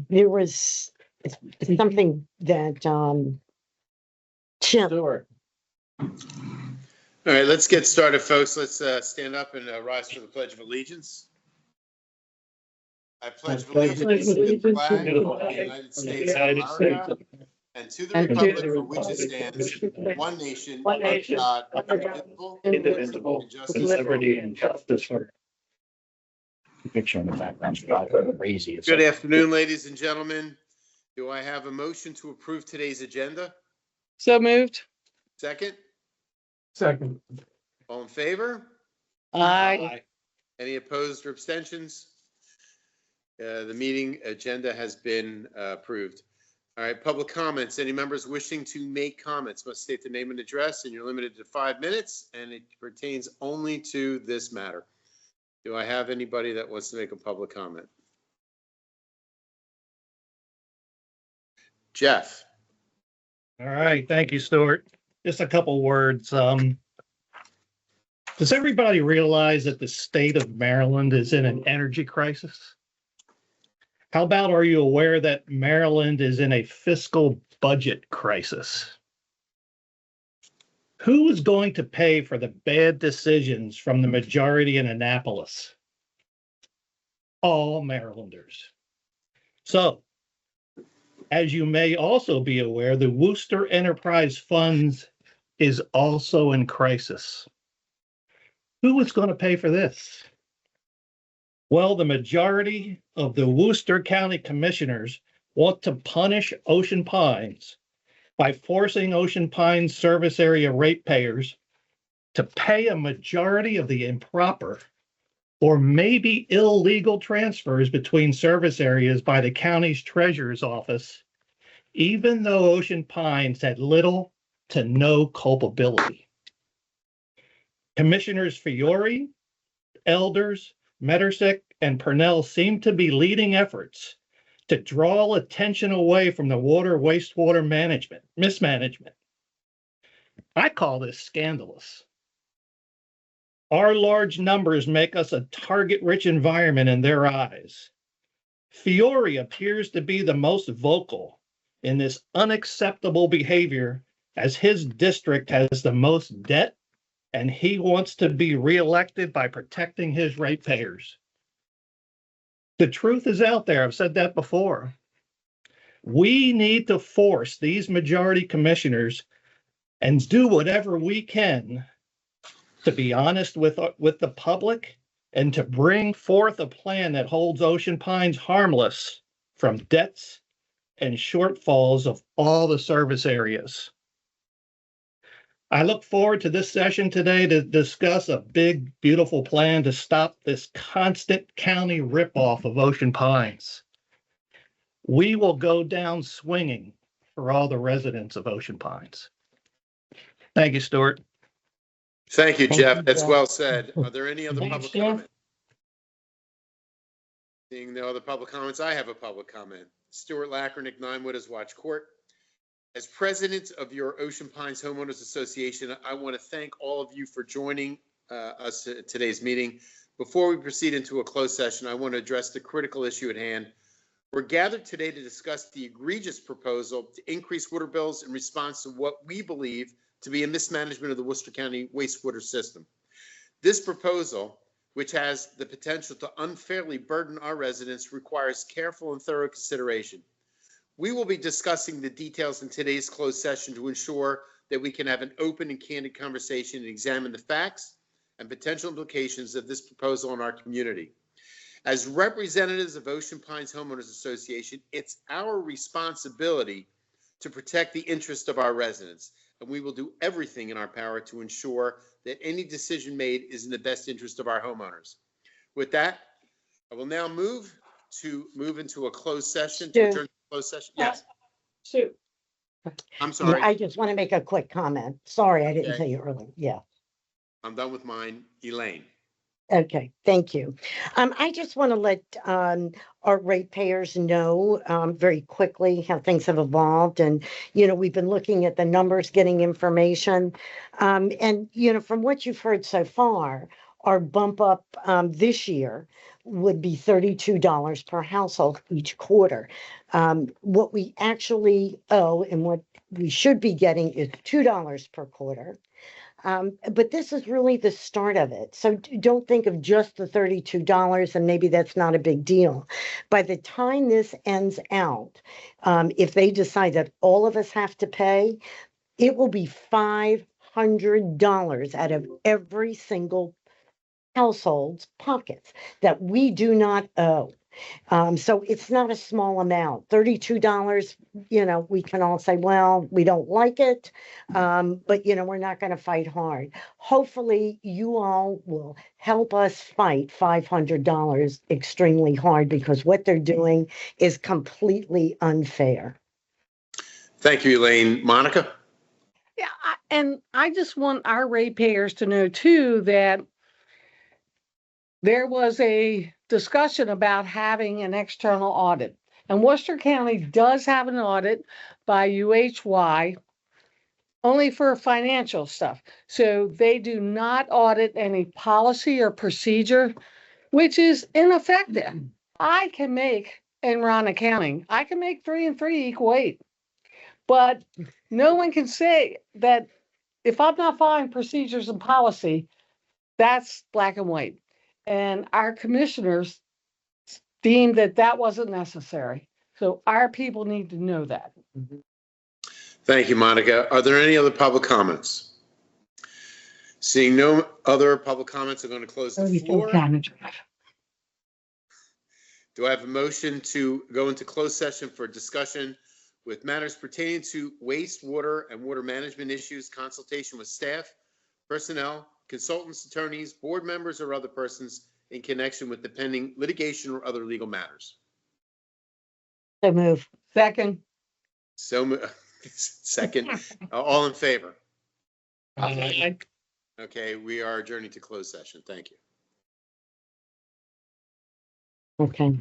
There was something that, Jim, All right, let's get started, folks. Let's stand up and rise for the Pledge of Allegiance. I pledge allegiance to the flag of the United States of America and to the republic for which it stands, one nation, under God, indivisible, with and liberty and justice for. Picture in the background, crazy. It's Good like- afternoon, ladies and gentlemen. Do I have a motion to approve today's agenda? So moved. Second? Second. All in favor? Aye. Any opposed or abstentions? The meeting agenda has been approved. All right, public comments. Any members wishing to make comments must state the name and address, and you're limited to 5 minutes, and it pertains only to this matter. Do I have anybody that wants to make a public comment? Jeff? All right, thank you, Stuart. Just a couple words. Does everybody realize that the state of Maryland is in an energy crisis? How about, are you aware that Maryland is in a fiscal budget crisis? Who is going to pay for the bad decisions from the majority in Annapolis? All Marylanders. So, as you may also be aware, the Worcester Enterprise Funds is also in crisis. Who is going to pay for this? Well, the majority of the Worcester County Commissioners want to punish Ocean Pines by forcing Ocean Pines service area ratepayers to pay a majority of the improper or maybe illegal transfers between service areas by the county's treasurer's office, even though Ocean Pines had little to no culpability. Commissioners Fiore, Elders, Medersick, and Purnell seem to be leading efforts to draw attention away from the water wastewater mismanagement. I call this scandalous. Our large numbers make us a target-rich environment in their eyes. Fiore appears to be the most vocal in this unacceptable behavior, as his district has the most debt and he wants to be reelected by protecting his ratepayers. The truth is out there. I've said that before. We need to force these majority commissioners and do whatever we can to be honest with the public and to bring forth a plan that holds Ocean Pines harmless from debts and shortfalls of all the service areas. I look forward to this session today to discuss a big, beautiful plan to stop this constant county ripoff of Ocean Pines. We will go down swinging for all the residents of Ocean Pines. Thank you, Stuart. Thank you, Thank Jeff. you, That's Jeff. well said. Are there any other Thanks, public Jeff. comments? Seeing no other public comments, I have a public comment. Stuart Lackernick, 9 Widows Watch Court. As president of your Ocean Pines Homeowners Association, I want to thank all of you for joining us at today's meeting. Before we proceed into a closed session, I want to address the critical issue at hand. We're gathered today to discuss the egregious proposal to increase water bills in response to what we believe to be a mismanagement of the Worcester County wastewater system. This proposal, which has the potential to unfairly burden our residents, requires careful and thorough consideration. We will be discussing the details in today's closed session to ensure that we can have an open and candid conversation and examine the facts and potential implications of this proposal in our community. As representatives of Ocean Pines Homeowners Association, it's our responsibility to protect the interest of our residents, and we will do everything in our power to ensure that any decision made is in the best interest of our homeowners. With that, I will now move into a closed session. To adjourn the closed session. Yes, Shoot. I'm sorry. I just want to make a quick comment. Sorry, I didn't Okay. tell you earlier. Yeah. I'm done with mine. Elaine. Okay, thank you. I just want to let our ratepayers know very quickly how things have evolved. And, we've been looking at the numbers, getting information. And, from what you've heard so far, our bump up this year would be $32 per household each quarter. What we actually owe and what we should be getting is $2 per quarter. But this is really the start of it. So don't think of just the $32 and maybe that's not a big deal. By the time this ends out, if they decide that all of us have to pay, it will be $500 out of every single household's pockets that we do not owe. So it's not a small amount. $32, we can all say, well, we don't like it, but we're not going to fight hard. Hopefully you all will help us fight $500 extremely hard because what they're doing is completely unfair. Thank you, Elaine. Monica? Yeah, and I just want our ratepayers to know too that there was a discussion about having an external audit. And Worcester County does have an audit by UHY only for financial stuff. So they do not audit any policy or procedure, which is ineffective. I can make, in Ron accounting, I can make 3 and 3 equal 8. But no one can say that if I'm not following procedures and policy, that's black and white. And our commissioners deemed that that wasn't necessary. So our people need to know that. Thank you, Monica. Are there any other public comments? Seeing no other public comments, I'm going to close the floor. Do I have a motion to go into closed session for discussion with matters pertaining to wastewater and water management issues, consultation with staff, personnel, consultants, attorneys, board members, or other persons in connection with the pending litigation or other legal matters? So move. Second. Second. All in favor? Aye. Okay, we are adjourning to closed session. Thank you. Okay.